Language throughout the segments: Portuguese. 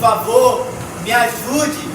favor, me ajude.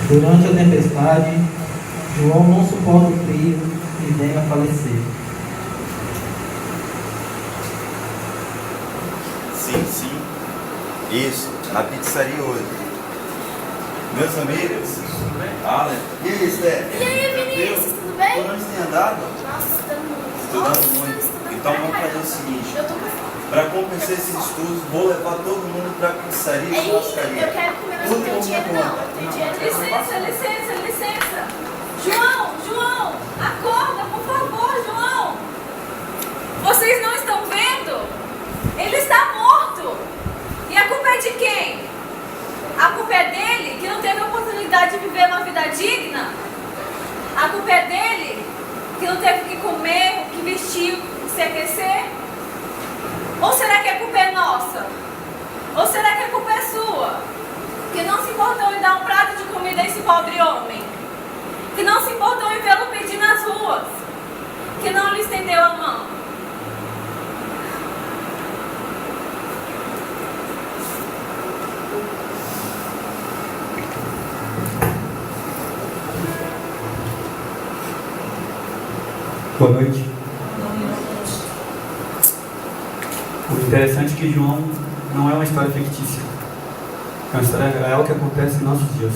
Durante a tempestade, João não suporta o frio e vem a falecer. Sim. Isso, na pizzaria hoje. Meus amigos. Alan. E aí, Esther? E aí, Vinícius, tudo bem? Por onde tem andado? Nossa, estudando muito. Estudando muito. Então vamos fazer o seguinte. Eu tô com fome. Para compensar esses estudos, vou levar todo mundo para a pizzaria e Ei, churrascaria. eu quero comer, mas Tudo não tenho por minha dinheiro não. conta. Não tenho dinheiro não. Licença. João, acorda, por favor, João. Vocês não estão vendo? Ele está morto. E a culpa é de quem? A culpa é dele, que não teve a oportunidade de viver uma vida digna? A culpa é dele, que não teve o que comer, o que vestir, o que se aquecer? Ou será que a culpa é nossa? Ou será que a culpa é sua? Que não se importou em dar um prato de comida a esse pobre homem? Que não se importou em vê-lo pedir nas ruas? Que não lhe estendeu a mão? Boa noite. O interessante é que João não é uma história fictícia. É uma história real que acontece em nossos dias.